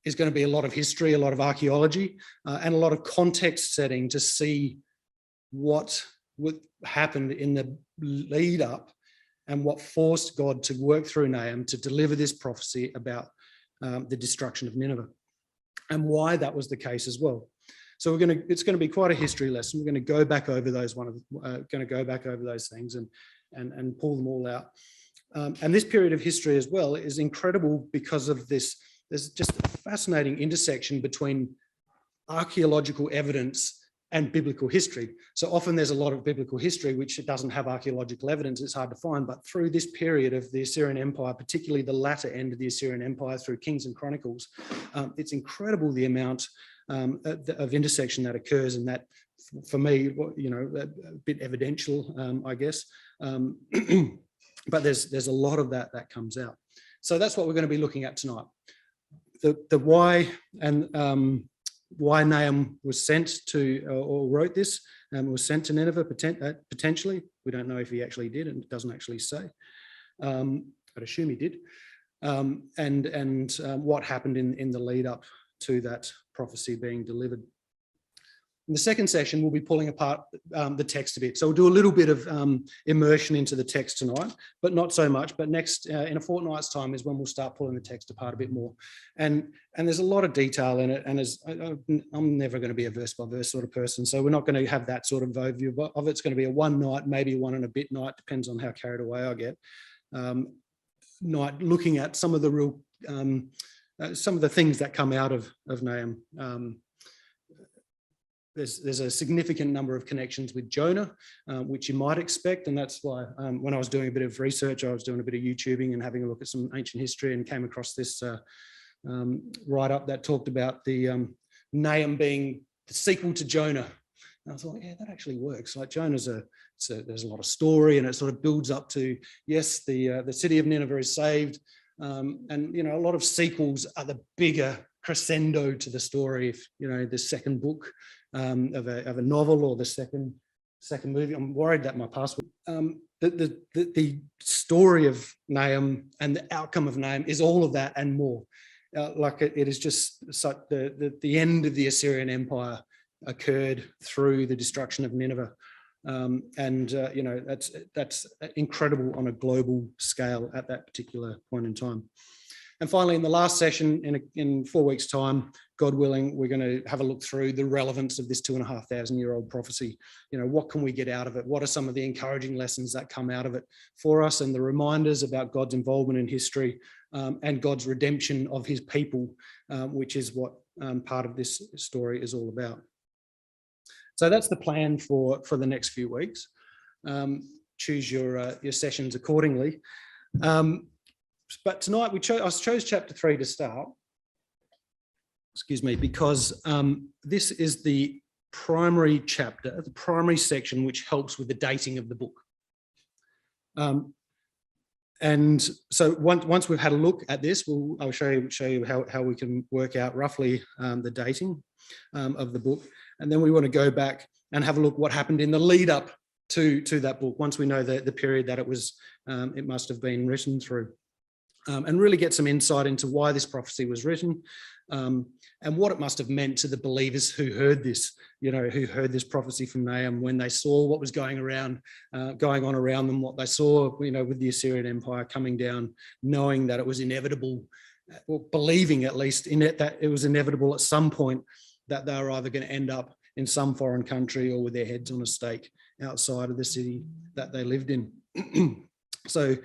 is going to be a lot of history, a lot of archaeology, and a lot of context setting to see what happened in the lead up and what forced God to work through Nahum to deliver this prophecy about the destruction of Nineveh, and why that was the case as well. So it's going to be quite a history lesson. We're going to go back over those things and pull them all out. And this period of history as well is incredible because of this. There's just a fascinating intersection between archaeological evidence and biblical history. So often there's a lot of biblical history which doesn't have archaeological evidence. It's hard to find. But through this period of the Assyrian Empire, particularly the latter end of the Assyrian Empire through Kings and Chronicles, it's incredible the amount of intersection that occurs, and that, for me, a bit evidential, I guess. But there's a lot of that comes out. So that's what we're going to be looking at tonight. The why and why Nahum was sent to, or wrote this, was sent to Nineveh potentially. We don't know if he actually did, and it doesn't actually say. I'd assume he did. And what happened in the lead up to that prophecy being delivered. In the second session, we'll be pulling apart the text a bit. So we'll do a little bit of immersion into the text tonight, but not so much. But next, in a fortnight's time, is when we'll start pulling the text apart a bit more. And there's a lot of detail in it. And I'm never going to be a verse by verse sort of person. So we're not going to have that sort of overview of it. It's going to be a one night, maybe one and a bit night, depends on how carried away I get. Night looking at some of the real, some of the things that come out of Nahum. There's a significant number of connections with Jonah, which you might expect. And that's why when I was doing a bit of research, I was doing a bit of YouTubing and having a look at some ancient history, and came across this write-up that talked about the Nahum being the sequel to Jonah. And I thought, yeah, that actually works. Like Jonah's there's a lot of story, and it sort of builds up to, yes, the city of Nineveh is saved. And, a lot of sequels are the bigger crescendo to the story. If, the second book of a novel, or the second movie. I'm worried that my password. The story of Nahum and the outcome of Nahum is all of that and more. It is just such the end of the Assyrian Empire occurred through the destruction of Nineveh. That's incredible on a global scale at that particular point in time. And finally, in the last session, in 4 weeks' time, God willing, we're going to have a look through the relevance of this 2,500-year-old prophecy. What can we get out of it? What are some of the encouraging lessons that come out of it for us, and the reminders about God's involvement in history and God's redemption of his people, which is what part of this story is all about. So that's the plan for the next few weeks. Choose your sessions accordingly. But tonight I chose chapter 3 to start. Excuse me, because this is the primary chapter, the primary section, which helps with the dating of the book. And so once we've had a look at this, I'll show you how we can work out roughly the dating of the book. And then we want to go back and have a look what happened in the lead up to that book, once we know the period that it must have been written through. And really get some insight into why this prophecy was written, and what it must have meant to the believers who heard this, who heard this prophecy from Nahum when they saw what was going on around them, what they saw, with the Assyrian Empire coming down, knowing that it was inevitable, or believing at least in it that it was inevitable at some point that they were either going to end up in some foreign country or with their heads on a stake outside of the city that they lived in. So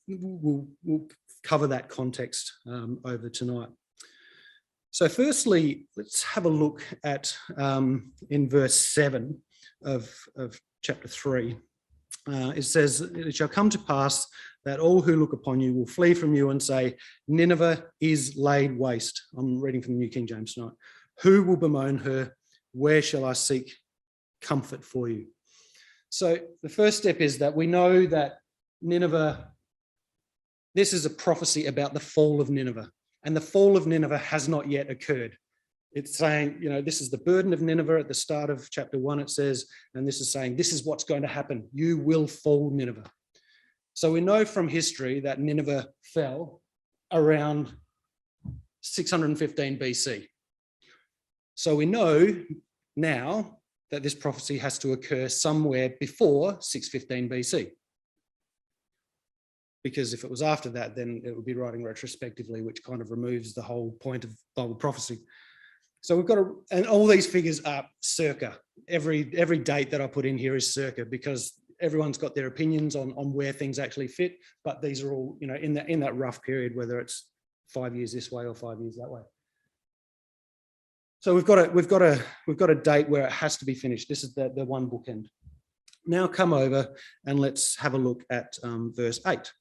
we'll cover that context over tonight. So firstly, let's have a look at in verse 7 of chapter 3. It says, "It shall come to pass that all who look upon you will flee from you and say, Nineveh is laid waste." I'm reading from the New King James tonight. "Who will bemoan her? Where shall I seek comfort for you?" So the first step is that we know that Nineveh, this is a prophecy about the fall of Nineveh, and the fall of Nineveh has not yet occurred. It's saying, this is the burden of Nineveh at the start of chapter 1, it says, and this is saying, this is what's going to happen. You will fall, Nineveh. So we know from history that Nineveh fell around 615 BC. So we know now that this prophecy has to occur somewhere before 615 BC. Because if it was after that, then it would be writing retrospectively, which kind of removes the whole point of Bible prophecy. So we've got and all these figures are circa. Every date that I put in here is circa, because everyone's got their opinions on where things actually fit, but these are all, you know, in that rough period, whether it's 5 years this way or 5 years that way. So we've got a date where it has to be finished. This is the one bookend. Now come over and let's have a look at verse 8.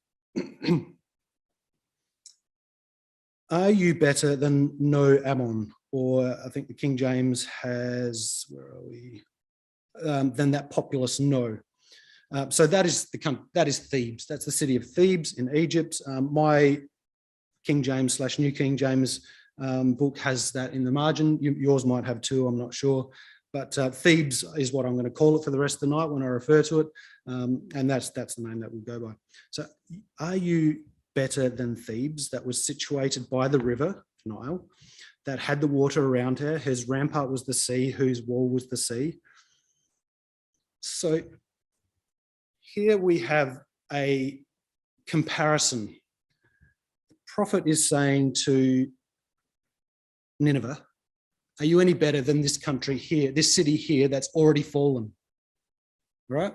Are you better than no Ammon? Or I think the King James has, where are we? Than that populous no. So that is Thebes. That's the city of Thebes in Egypt. My King James / New King James book has that in the margin. Yours might have too, I'm not sure. But Thebes is what I'm going to call it for the rest of the night when I refer to it. And that's the name that we'll go by. So are you better than Thebes, that was situated by the river, Nile, that had the water around her, whose rampart was the sea, whose wall was the sea? So here we have a comparison. The prophet is saying to Nineveh, are you any better than this country here, this city here that's already fallen? Right?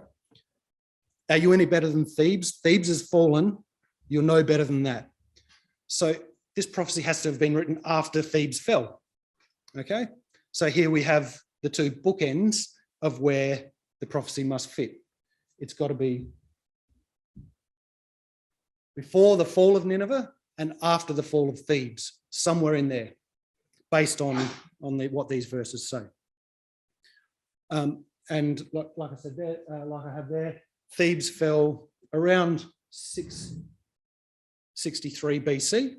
Are you any better than Thebes? Thebes has fallen. You're no better than that. So this prophecy has to have been written after Thebes fell. Okay? So here we have the two bookends of where the prophecy must fit. It's got to be before the fall of Nineveh and after the fall of Thebes, somewhere in there, based on what these verses say. And like I said there, like I have there, Thebes fell around 663 BC.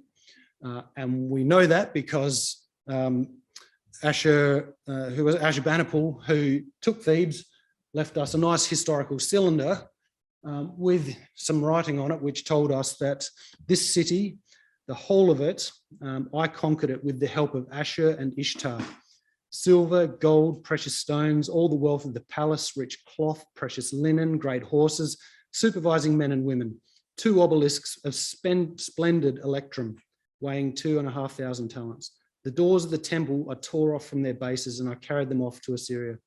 And we know that because Ashurbanipal, who took Thebes, left us a nice historical cylinder with some writing on it, which told us that this city, the whole of it, I conquered it with the help of Ashur and Ishtar. Silver, gold, precious stones, all the wealth of the palace, rich cloth, precious linen, great horses, supervising men and women, 2 obelisks of splendid electrum, weighing 2,500 talents. The doors of the temple I tore off from their bases and I carried them off to Assyria.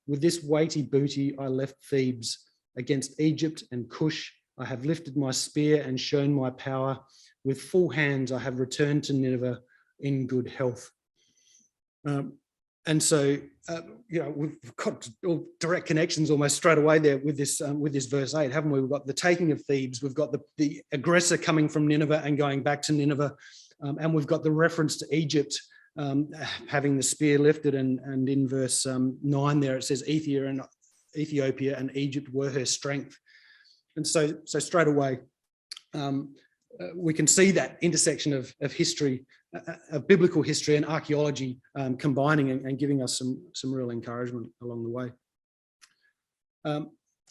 With this weighty booty, I left Thebes. Against Egypt and Cush, I have lifted my spear and shown my power. With full hands, I have returned to Nineveh in good health. And so, we've got direct connections almost straight away there with this verse 8, haven't we? We've got the taking of Thebes, we've got the aggressor coming from Nineveh and going back to Nineveh, and we've got the reference to Egypt having the spear lifted, and in verse 9 there it says Ethiopia and Egypt were her strength. And so straight away, we can see that intersection of history, of biblical history and archaeology combining and giving us some real encouragement along the way.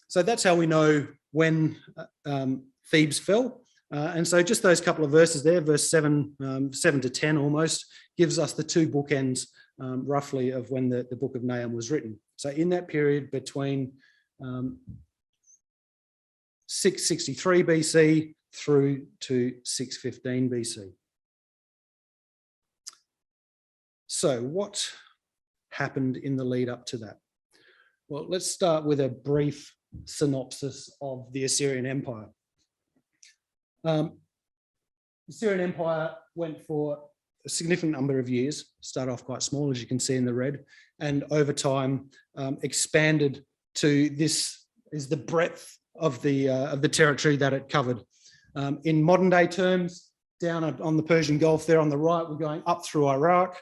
So that's how we know when Thebes fell. And so just those couple of verses there, verse 7 to 10 almost, gives us the two bookends roughly of when the book of Nahum was written. So in that period between 663 BC through to 615 BC. So what happened in the lead up to that? Well, let's start with a brief synopsis of the Assyrian Empire. The Assyrian Empire went for a significant number of years, started off quite small, as you can see in the red, and over time expanded to this is the breadth of the territory that it covered. In modern day terms, down on the Persian Gulf there on the right, we're going up through Iraq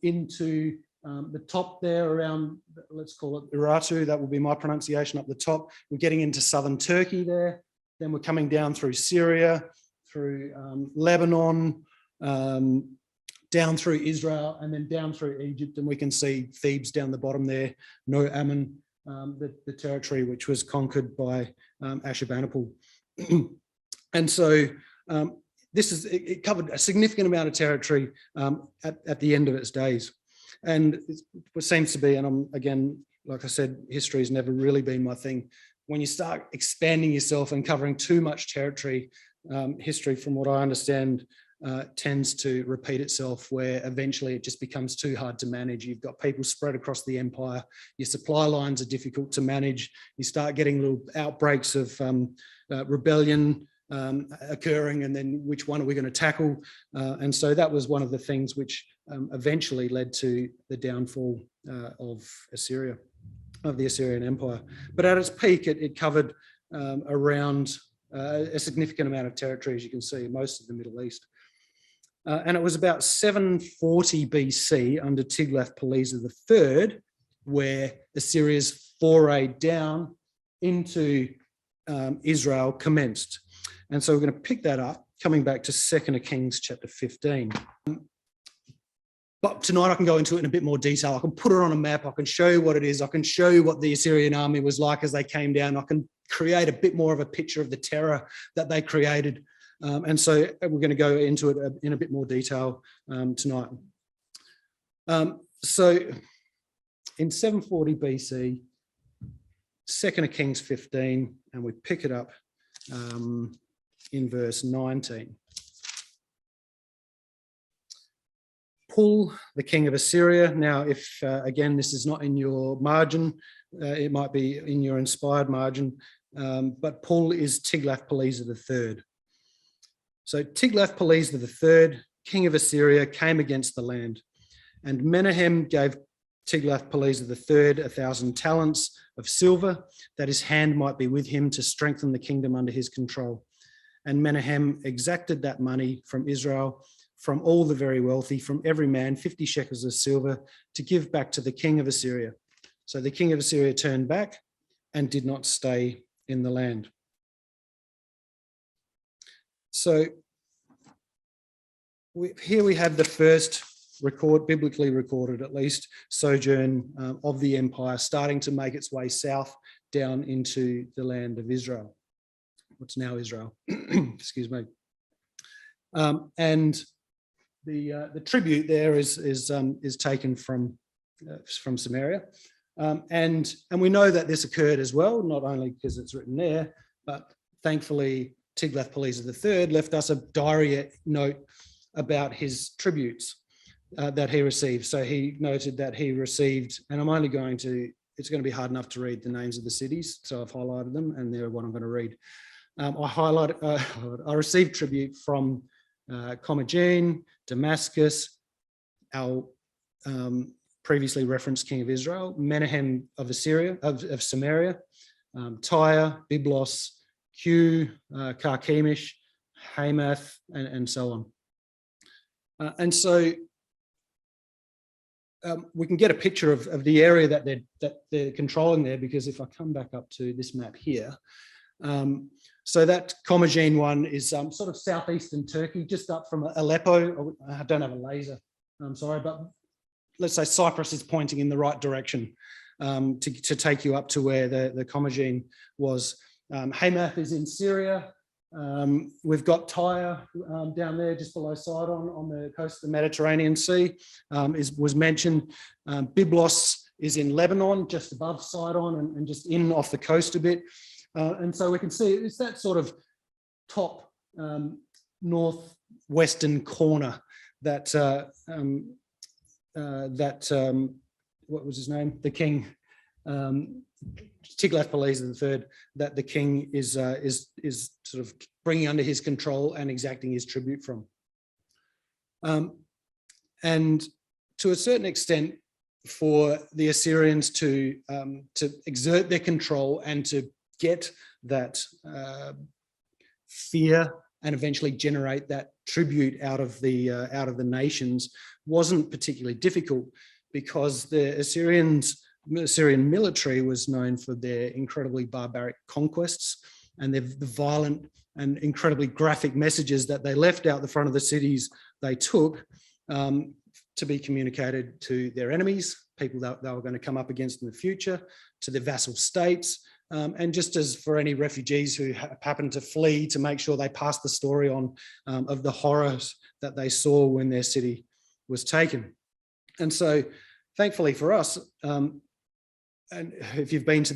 into the top there around, let's call it Urartu, that will be my pronunciation up the top. We're getting into southern Turkey there. Then we're coming down through Syria, through Lebanon, down through Israel, and then down through Egypt. And we can see Thebes down the bottom there, No Ammon, the territory which was conquered by Ashurbanipal. And so it covered a significant amount of territory at the end of its days. And what seems to be, and I'm, again, like I said, history has never really been my thing. When you start expanding yourself and covering too much territory, history, from what I understand, tends to repeat itself, where eventually it just becomes too hard to manage. You've got people spread across the empire. Your supply lines are difficult to manage. You start getting little outbreaks of rebellion occurring, and then which one are we going to tackle? And so that was one of the things which eventually led to the downfall of Assyria, of the Assyrian Empire. But at its peak, it covered around a significant amount of territory, as you can see, most of the Middle East. And it was about 740 BC under Tiglath-Pileser III, where Assyria's foray down into Israel commenced. And so we're going to pick that up, coming back to 2 Kings chapter 15. But tonight I can go into it in a bit more detail. I can put it on a map. I can show you what it is. I can show you what the Assyrian army was like as they came down. I can create a bit more of a picture of the terror that they created. And so we're going to go into it in a bit more detail tonight. So in 740 BC, 2 Kings 15, and we pick it up in verse 19. Pul, the king of Assyria. Now, if, again, this is not in your margin, it might be in your inspired margin, but Pul is Tiglath-Pileser III. So Tiglath-Pileser III, king of Assyria, came against the land, and Menahem gave Tiglath-Pileser III 1,000 talents of silver, that his hand might be with him to strengthen the kingdom under his control. And Menahem exacted that money from Israel, from all the very wealthy, from every man 50 shekels of silver, to give back to the king of Assyria. So the king of Assyria turned back and did not stay in the land. So here we have the first biblically recorded, at least, sojourn of the empire starting to make its way south down into the land of Israel, what's now Israel. Excuse me. And the tribute there is taken from Samaria, and we know that this occurred as well, not only because it's written there, but thankfully Tiglath-Pileser III left us a diary note about his tributes that he received. So he noted that he received, and I'm only going to, it's going to be hard enough to read the names of the cities, so I've highlighted them, and they're what I'm going to read. I received tribute from Commagene, Damascus, our previously referenced king of Israel, Menahem of Assyria, of Samaria, Tyre, Byblos, Q, Carchemish, Hamath, and so on. And so we can get a picture of the area that they're controlling there, because if I come back up to this map here, so that Commagene one is sort of southeastern Turkey, just up from Aleppo. I don't have a laser, I'm sorry, but let's say Cyprus is pointing in the right direction to take you up to where the Commagene was. Hamath is in Syria. We've got Tyre down there just below Sidon on the coast of the Mediterranean Sea, was mentioned. Byblos is in Lebanon, just above Sidon and just in off the coast a bit. And so we can see it's that sort of top northwestern corner that what was his name? The king, Tiglath-Pileser III, that the king is sort of bringing under his control and exacting his tribute from. And to a certain extent, for the Assyrians to exert their control and to get that fear and eventually generate that tribute out of the nations wasn't particularly difficult, because the Assyrian military was known for their incredibly barbaric conquests and the violent and incredibly graphic messages that they left out the front of the cities they took to be communicated to their enemies, people that they were going to come up against in the future, to their vassal states, and just as for any refugees who happen to flee, to make sure they pass the story on of the horrors that they saw when their city was taken. And so thankfully for us, and if you've been to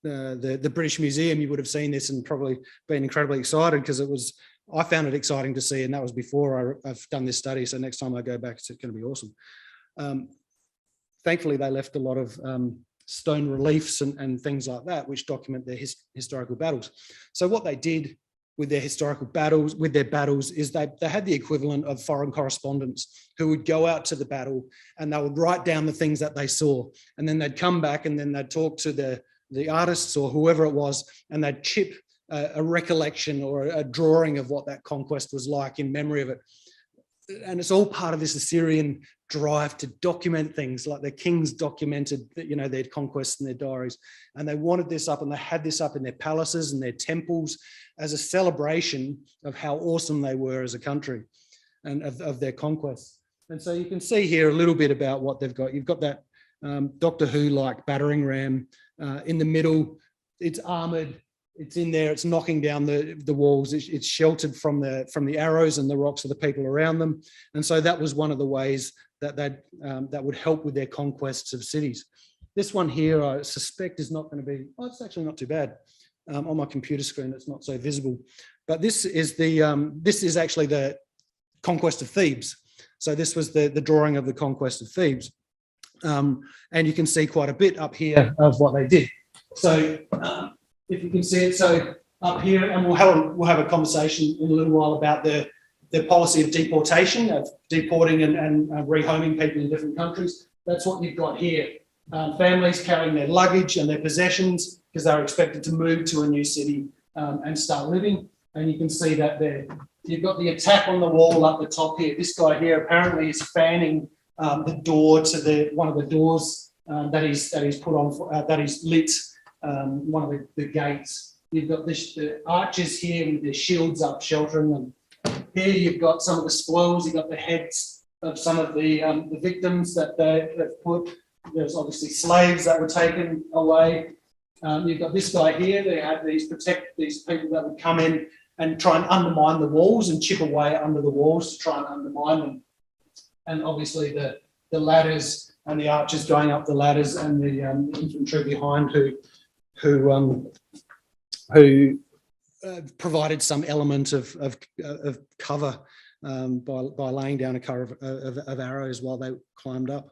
the British Museum, you would have seen this and probably been incredibly excited, because I found it exciting to see, and that was before I've done this study. So next time I go back, it's going to be awesome. Thankfully, they left a lot of stone reliefs and things like that, which document their historical battles. So what they did with their historical battles, is they had the equivalent of foreign correspondents who would go out to the battle and they would write down the things that they saw. And then they'd come back and then they'd talk to the artists or whoever it was, and they'd chip a recollection or a drawing of what that conquest was like in memory of it. And it's all part of this Assyrian drive to document things, like the kings documented, their conquests in their diaries. And they wanted this up, and they had this up in their palaces and their temples as a celebration of how awesome they were as a country and of their conquests. And so you can see here a little bit about what they've got. You've got that Doctor Who-like battering ram in the middle. It's armored. It's in there. It's knocking down the walls. It's sheltered from the arrows and the rocks of the people around them. And so that was one of the ways that that would help with their conquests of cities. This one here, I suspect, is not going to be. Oh, it's actually not too bad. On my computer screen, it's not so visible. But this is actually the conquest of Thebes. So this was the drawing of the conquest of Thebes, and you can see quite a bit up here of what they did. So. If you can see it, so up here, and we'll have a conversation in a little while about their policy of deportation, of deporting and rehoming people in different countries. That's what you've got here. Families carrying their luggage and their possessions because they're expected to move to a new city and start living. And you can see that there. You've got the attack on the wall up the top here. This guy here apparently is fanning the door to one of the doors that he's put on that is lit. One of the gates. You've got the archers here with their shields up sheltering them. Here you've got some of the spoils. You've got the heads of some of the victims that they've put. There's obviously slaves that were taken away. You've got this guy here. They had protect these people that would come in and try and undermine the walls and chip away under the walls to try and undermine them. And obviously the ladders and the archers going up the ladders and the infantry behind who provided some element of cover by laying down a cover of arrows while they climbed up.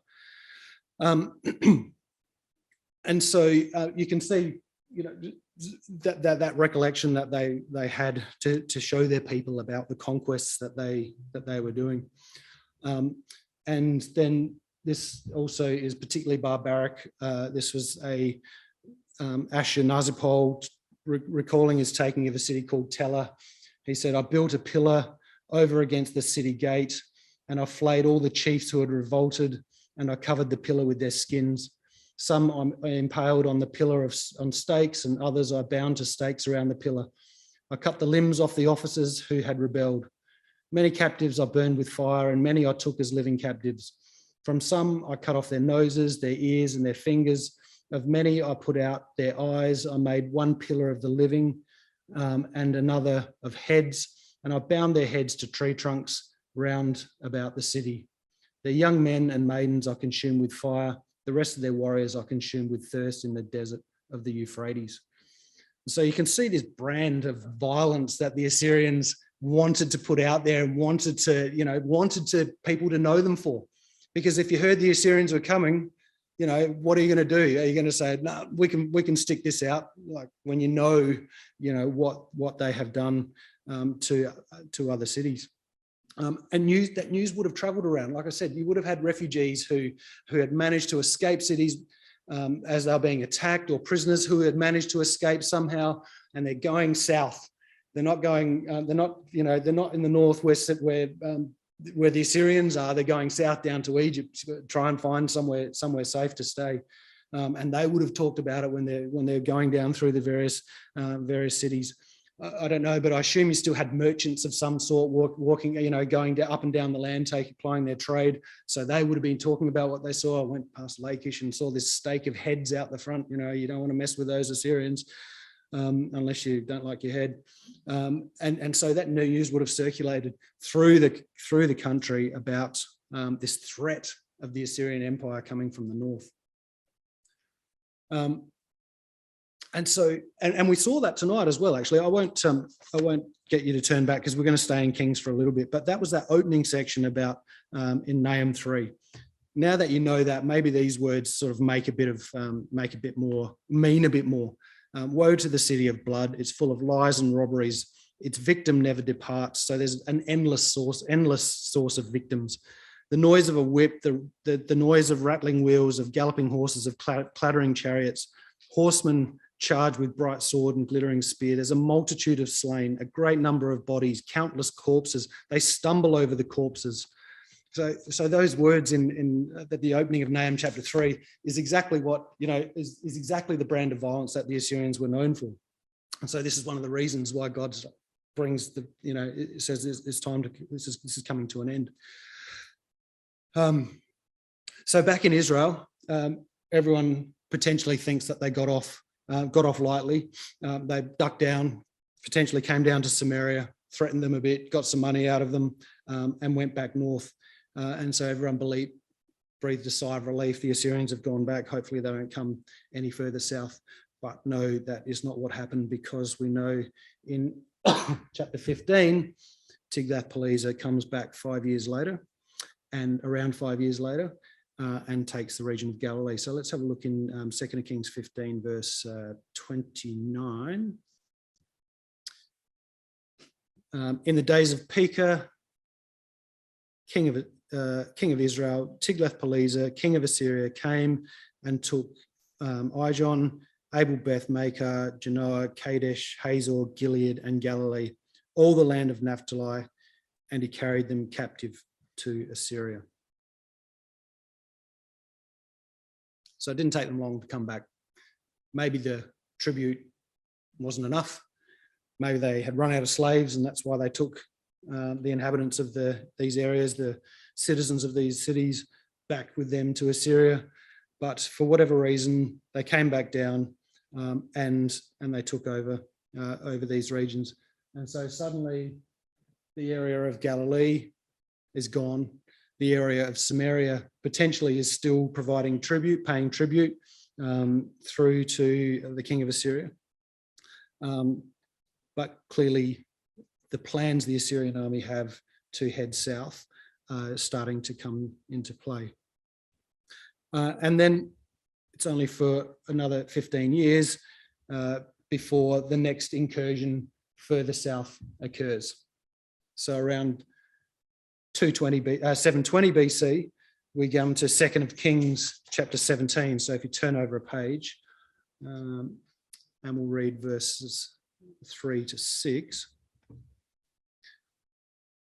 And so you can see, that recollection that they had to show their people about the conquests that they were doing. And then this also is particularly barbaric. This was a Ashurnazirpal recalling his taking of a city called Tela. He said, "I built a pillar over against the city gate, and I flayed all the chiefs who had revolted, and I covered the pillar with their skins. Some I impaled on the pillar on stakes, and others I bound to stakes around the pillar. I cut the limbs off the officers who had rebelled. Many captives I burned with fire, and many I took as living captives. From some I cut off their noses, their ears, and their fingers. Of many I put out their eyes. I made one pillar of the living and another of heads, and I bound their heads to tree trunks round about the city. Their young men and maidens I consumed with fire. The rest of their warriors I consumed with thirst in the desert of the Euphrates." So you can see this brand of violence that the Assyrians wanted to put out there and wanted people to know them for. Because if you heard the Assyrians were coming, what are you going to do? Are you going to say, "No, we can stick this out"? Like when what they have done to other cities. And that news would have travelled around. Like I said, you would have had refugees who had managed to escape cities as they were being attacked, or prisoners who had managed to escape somehow, and they're going south. They're not going. They're not in the northwest where the Assyrians are. They're going south down to Egypt to try and find somewhere safe to stay. And they would have talked about it when they're going down through the various cities. I don't know, but I assume you still had merchants of some sort walking, going up and down the land, applying their trade. So they would have been talking about what they saw. I went past Lachish and saw this stake of heads out the front. You don't want to mess with those Assyrians unless you don't like your head. And so that news would have circulated through the country about this threat of the Assyrian Empire coming from the north. And so, and we saw that tonight as well. Actually, I won't get you to turn back because we're going to stay in Kings for a little bit. But that was that opening section about in Nahum 3. Now that you know that, maybe these words sort of mean a bit more. Woe to the city of blood! It's full of lies and robberies. Its victim never departs. So there's an endless source of victims. The noise of a whip, the noise of rattling wheels, of galloping horses, of clattering chariots, horsemen charged with bright sword and glittering spear. There's a multitude of slain, a great number of bodies, countless corpses. They stumble over the corpses. So those words in the opening of Nahum chapter 3 is exactly what, is exactly the brand of violence that the Assyrians were known for. And so this is one of the reasons why God brings it says it's time to, this is coming to an end. So back in Israel, everyone potentially thinks that they got off lightly. They ducked down, potentially came down to Samaria, threatened them a bit, got some money out of them, and went back north. And so everyone breathed a sigh of relief. The Assyrians have gone back. Hopefully they won't come any further south. But no, that is not what happened, because we know in chapter 15, Tiglath-Pileser comes back 5 years later, and around 5 years later, and takes the region of Galilee. So let's have a look in 2 Kings 15, verse 29. In the days of Pekah, king of Israel, Tiglath-Pileser, king of Assyria, came and took Ijon, Abel-Beth-Maachah, Genoa, Kadesh, Hazor, Gilead, and Galilee, all the land of Naphtali, and he carried them captive to Assyria. So it didn't take them long to come back. Maybe the tribute wasn't enough. Maybe they had run out of slaves, and that's why they took the inhabitants of these areas, the citizens of these cities, back with them to Assyria. But for whatever reason, they came back down and they took over these regions. And so suddenly the area of Galilee is gone. The area of Samaria potentially is still providing tribute, paying tribute through to the king of Assyria. But clearly the plans the Assyrian army have to head south are starting to come into play. And then it's only for another 15 years before the next incursion further south occurs. So around 720 BC, we come to 2 Kings chapter 17. So if you turn over a page, and we'll read verses 3 to 6.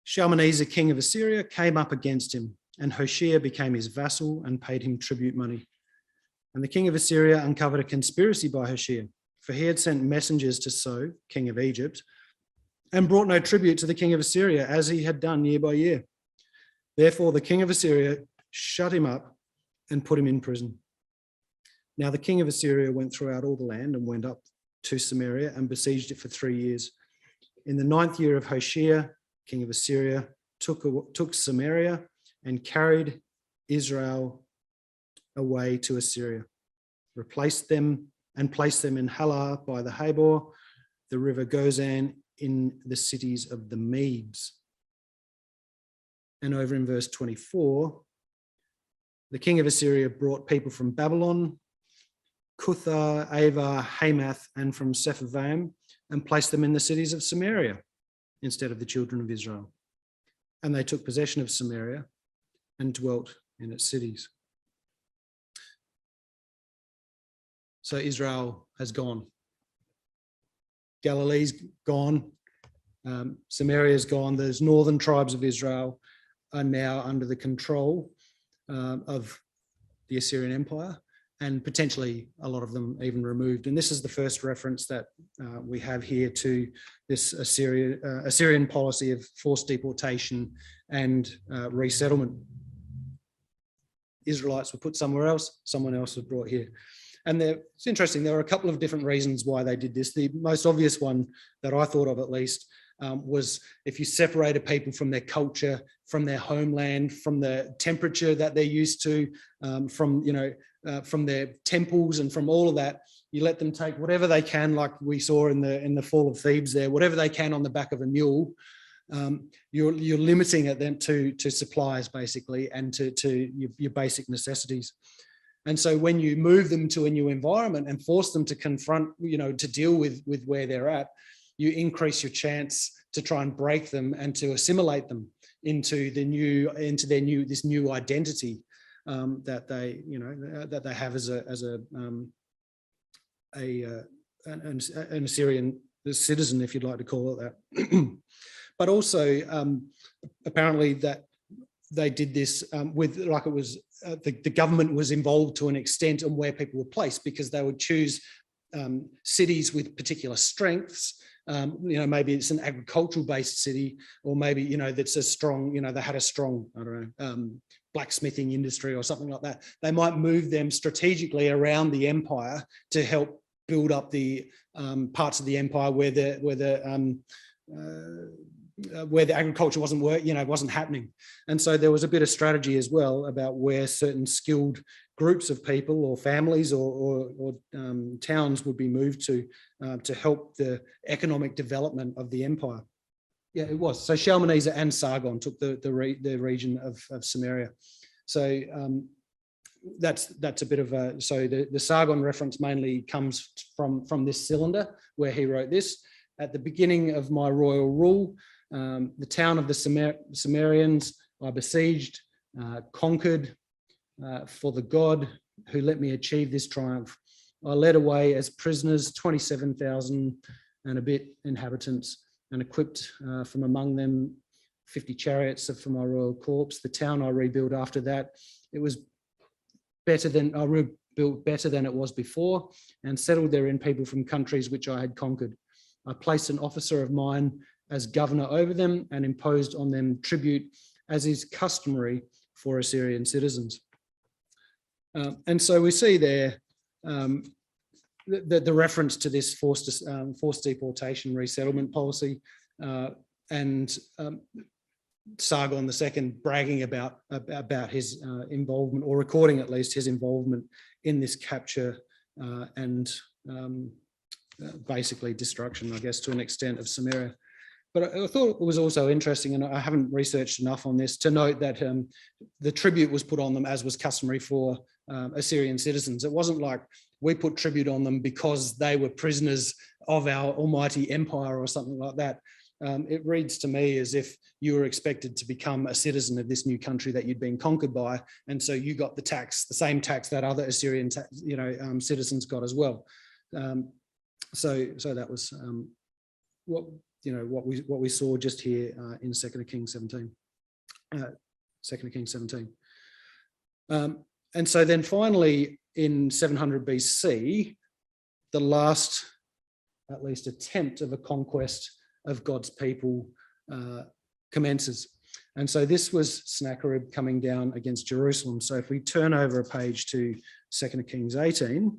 Shalmaneser, king of Assyria, came up against him, and Hoshea became his vassal and paid him tribute money. And the king of Assyria uncovered a conspiracy by Hoshea, for he had sent messengers to So, king of Egypt, and brought no tribute to the king of Assyria, as he had done year by year. Therefore, the king of Assyria shut him up and put him in prison. Now the king of Assyria went throughout all the land and went up to Samaria and besieged it for 3 years. In the 9th year of Hoshea, king of Assyria, took Samaria and carried Israel away to Assyria, replaced them and placed them in Halah by the Habor, the river Gozan, in the cities of the Medes. And over in verse 24, the king of Assyria brought people from Babylon, Cuthah, Ava, Hamath, and from Sepharvaim, and placed them in the cities of Samaria instead of the children of Israel. And they took possession of Samaria and dwelt in its cities. So Israel has gone. Galilee's gone. Samaria's gone. Those northern tribes of Israel are now under the control of the Assyrian Empire. and potentially a lot of them even removed. And this is the first reference that we have here to this Assyrian policy of forced deportation and resettlement. Israelites were put somewhere else, someone else was brought here. And it's interesting, there are a couple of different reasons why they did this. The most obvious one that I thought of, at least, was if you separated people from their culture, from their homeland, from the temperature that they're used to, from their temples and from all of that, you let them take whatever they can, like we saw in the fall of Thebes there, whatever they can on the back of a mule. You're limiting at them to supplies, basically, and to your basic necessities. And so when you move them to a new environment and force them to confront, to deal with where they're at, you increase your chance to try and break them and to assimilate them into this new identity that they have as an Assyrian citizen, if you'd like to call it that. But also, apparently, that they did this with, like, it was the government was involved to an extent on where people were placed, because they would choose cities with particular strengths. Maybe it's an agricultural based city, or maybe, that's a strong, they had a strong, I don't know, blacksmithing industry or something like that. They might move them strategically around the empire to help build up the parts of the empire where the agriculture wasn't happening. And so there was a bit of strategy as well about where certain skilled groups of people or families or towns would be moved to help the economic development of the empire. Yeah, it was. So Shalmaneser and Sargon took the region of Samaria. So that's a bit of a, so the Sargon reference mainly comes from this cylinder where he wrote this. At the beginning of my royal rule, the town of the Sumerians I besieged, conquered for the God who let me achieve this triumph. I led away as prisoners 27,000 and a bit inhabitants, and equipped from among them 50 chariots for my royal corpse. The town I rebuilt after that, it was better than, I rebuilt better than it was before, and settled therein people from countries which I had conquered. I placed an officer of mine as governor over them and imposed on them tribute, as is customary for Assyrian citizens. And so we see there the reference to this forced deportation resettlement policy, and Sargon II bragging about his involvement, or recording at least his involvement in this capture and basically destruction, I guess, to an extent, of Samaria. But I thought it was also interesting, and I haven't researched enough on this, to note that the tribute was put on them as was customary for Assyrian citizens. It wasn't like we put tribute on them because they were prisoners of our almighty empire or something like that. It reads to me as if you were expected to become a citizen of this new country that you'd been conquered by, and so you got the same tax that other Assyrian citizens got as well. So that was what we saw just here in 2 Kings 17. 2 Kings 17. And so then finally in 700 BC, the last, at least, attempt of a conquest of God's people commences. And so this was Sennacherib coming down against Jerusalem. So if we turn over a page to 2 Kings 18,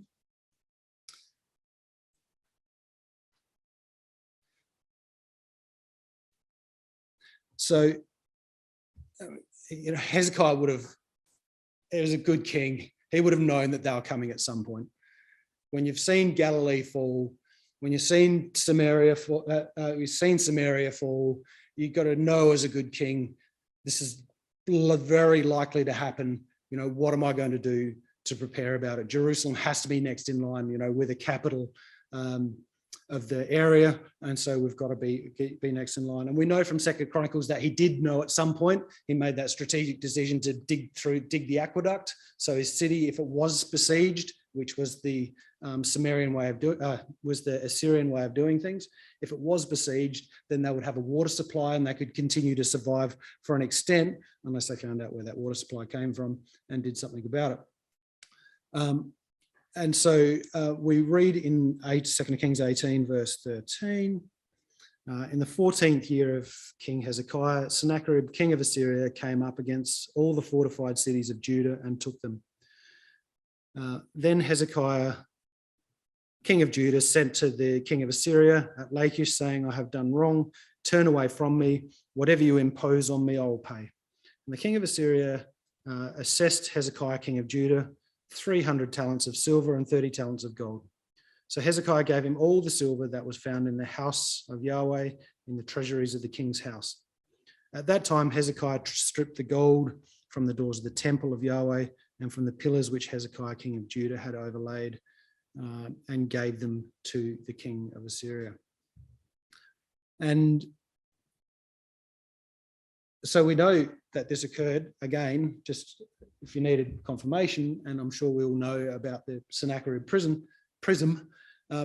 so Hezekiah would have, he was a good king. He would have known that they were coming at some point. When you've seen Galilee fall, when you've seen Samaria fall, you've got to know as a good king, this is very likely to happen. What am I going to do to prepare about it? Jerusalem has to be next in line. We're the capital of the area, and so we've got to be next in line. And we know from 2 Chronicles that he did know at some point. He made that strategic decision to dig the aqueduct. So his city, if it was besieged, which was the Assyrian way of doing things, if it was besieged, then they would have a water supply and they could continue to survive for an extent, unless they found out where that water supply came from and did something about it. And so we read in 2 Kings 18, verse 13, in the 14th year of King Hezekiah, Sennacherib, king of Assyria, came up against all the fortified cities of Judah and took them. Then Hezekiah, king of Judah, sent to the king of Assyria at Lachish, saying, I have done wrong. Turn away from me. Whatever you impose on me, I will pay. And the king of Assyria assessed Hezekiah, king of Judah, 300 talents of silver and 30 talents of gold. So Hezekiah gave him all the silver that was found in the house of Yahweh, in the treasuries of the king's house. At that time, Hezekiah stripped the gold from the doors of the temple of Yahweh and from the pillars which Hezekiah, king of Judah, had overlaid, and gave them to the king of Assyria. And so we know that this occurred, again, just if you needed confirmation, and I'm sure we all know about the Sennacherib prism,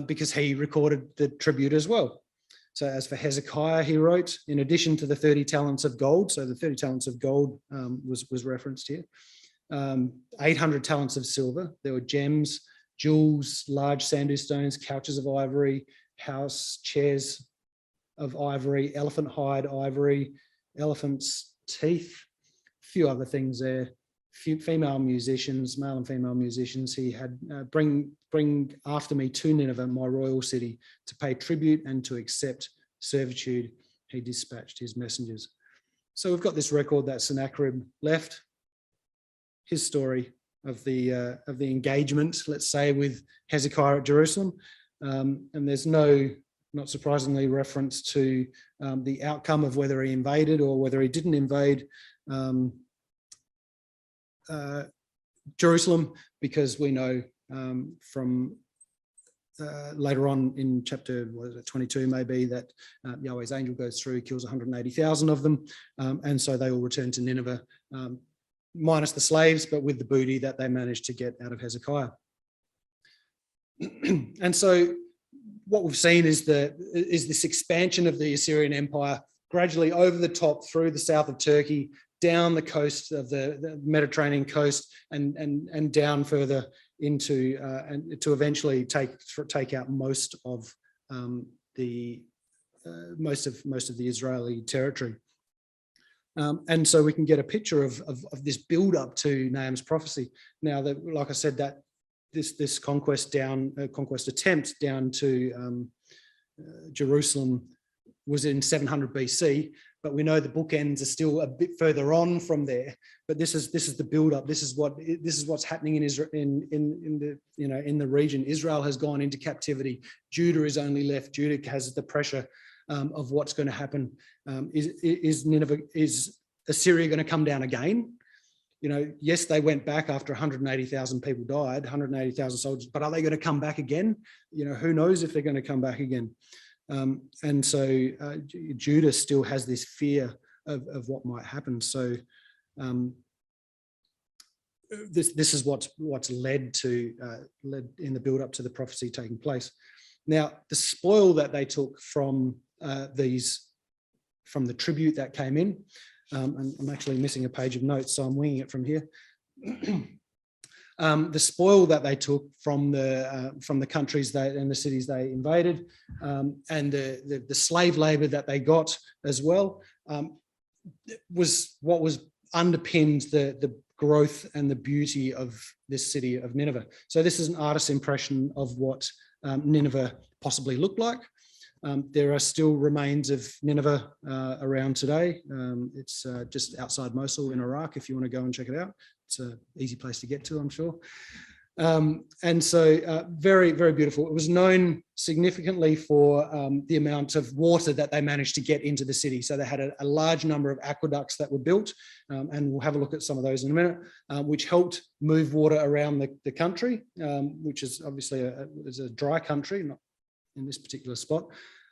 because he recorded the tribute as well. So as for Hezekiah, he wrote, in addition to the 30 talents of gold, so the 30 talents of gold was referenced here, 800 talents of silver. There were gems, jewels, large sandu stones, couches of ivory, house chairs of ivory, elephant hide ivory, elephant's teeth, a few other things there. Female musicians, male and female musicians. He had bring after me to Nineveh, my royal city, to pay tribute and to accept servitude. He dispatched his messengers. So we've got this record that Sennacherib left, his story of the engagement, let's say, with Hezekiah at Jerusalem, and there's no, not surprisingly, reference to the outcome of whether he invaded or whether he didn't invade Jerusalem, because we know from later on in chapter 22 maybe that Yahweh's angel goes through, kills 180,000 of them, and so they all return to Nineveh, minus the slaves, but with the booty that they managed to get out of Hezekiah. And so what we've seen is this expansion of the Assyrian Empire gradually over the top through the south of Turkey, down the coast of the Mediterranean coast, and down further into and to eventually take out most of the Israeli territory. And so we can get a picture of this build up to Nahum's prophecy. Now, that, like I said, that this conquest attempt down to Jerusalem was in 700 BC, but we know the bookends are still a bit further on from there. But this is the build up. This is what's happening in Israel, in the region. Israel has gone into captivity. Judah is only left. Judah has the pressure of what's going to happen. Is Assyria going to come down again? Yes, they went back after 180,000 people died, 180,000 soldiers, but are they going to come back again? Who knows if they're going to come back again? And so Judah still has this fear of what might happen. So this is what's led in the build up to the prophecy taking place. Now, the spoil that they took from the tribute that came in, and I'm actually missing a page of notes, so I'm winging it from here. The spoil that they took from the countries and the cities they invaded, and the slave labor that they got as well, was what was underpinned the growth and the beauty of this city of Nineveh. So this is an artist's impression of what Nineveh possibly looked like. There are still remains of Nineveh around today. It's just outside Mosul in Iraq, if you want to go and check it out. It's an easy place to get to, I'm sure. And so very, very beautiful. It was known significantly for the amount of water that they managed to get into the city. So they had a large number of aqueducts that were built, and we'll have a look at some of those in a minute, which helped move water around the country, which is obviously a dry country, not in this particular spot.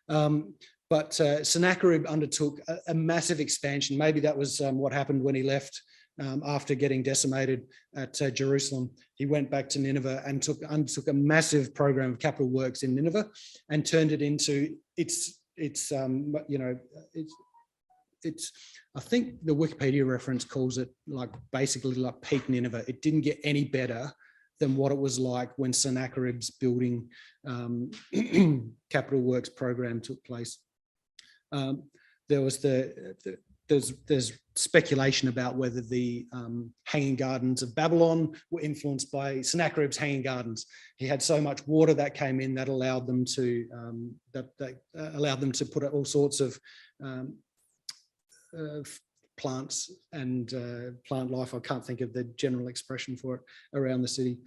But Sennacherib undertook a massive expansion. Maybe that was what happened when he left after getting decimated at Jerusalem. He went back to Nineveh and undertook a massive program of capital works in Nineveh and turned it into its I think the Wikipedia reference calls it basically like peak Nineveh. It didn't get any better than what it was like when Sennacherib's building capital works program took place. There was there's speculation about whether the hanging gardens of Babylon were influenced by Sennacherib's hanging gardens. He had so much water that came in that allowed them to put all sorts of plants and plant life. I can't think of the general expression for it around the city.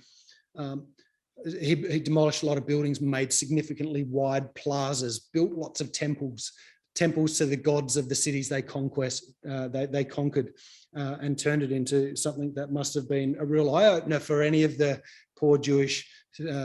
He demolished a lot of buildings, made significantly wide plazas, built lots of temples to the gods of the cities they conquered, and turned it into something that must have been a real eye-opener for any of the poor Jewish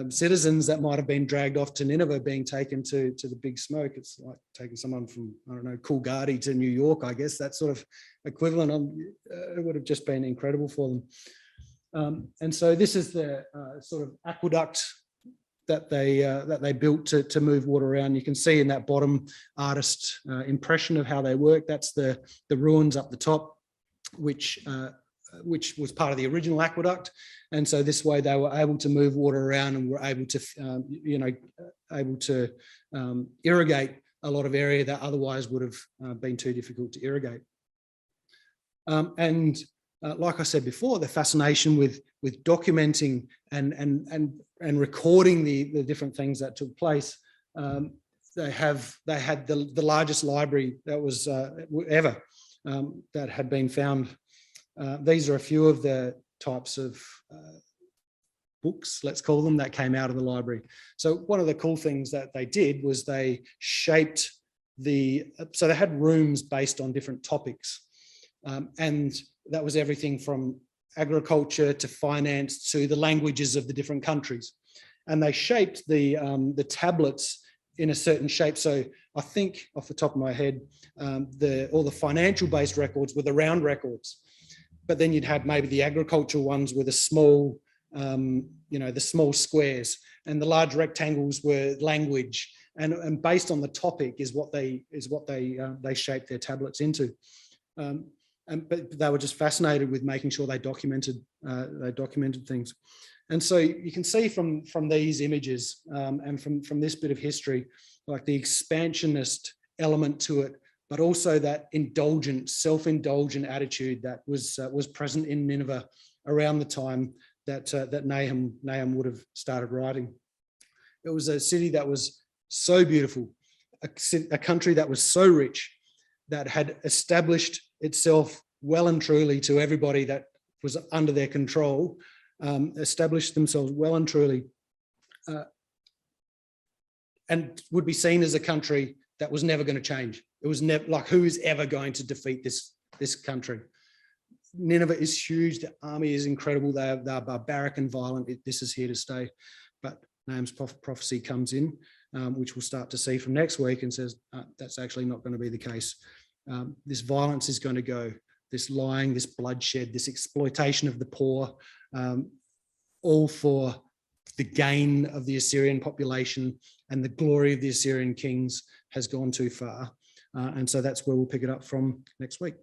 citizens that might have been dragged off to Nineveh, being taken to the big smoke. It's like taking someone from, I don't know, Coolgardie to New York, I guess, that sort of equivalent. It would have just been incredible for them. And so this is the sort of aqueduct that they built to move water around. You can see in that bottom artist impression of how they work. That's the ruins up the top, which was part of the original aqueduct. And so this way they were able to move water around and were able to irrigate a lot of area that otherwise would have been too difficult to irrigate. Like I said before, the fascination with documenting and recording the different things that took place. They had the largest library that was ever that had been found. These are a few of the types of books, let's call them, that came out of the library. So one of the cool things that they did was they shaped so they had rooms based on different topics. And that was everything from agriculture to finance to the languages of the different countries. And they shaped the tablets in a certain shape. So I think off the top of my head, all the financial based records were the round records, but then you'd have maybe the agricultural ones with the small, the small squares, and the large rectangles were language. And based on the topic is what they shaped their tablets into. But they were just fascinated with making sure they documented things. And so you can see from these images and from this bit of history, like the expansionist element to it, but also that indulgent, self-indulgent attitude that was present in Nineveh around the time that Nahum would have started writing. It was a city that was so beautiful, a country that was so rich, that had established itself well and truly to everybody that was under their control, established themselves well and truly, and would be seen as a country that was never going to change. It was never like, who is ever going to defeat this country? Nineveh is huge. The army is incredible. They're barbaric and violent. This is here to stay. But Nahum's prophecy comes in, which we'll start to see from next week, and says that's actually not going to be the case. This violence is going to go, this lying, this bloodshed, this exploitation of the poor, all for the gain of the Assyrian population, and the glory of the Assyrian kings has gone too far. And so that's where we'll pick it up from next week.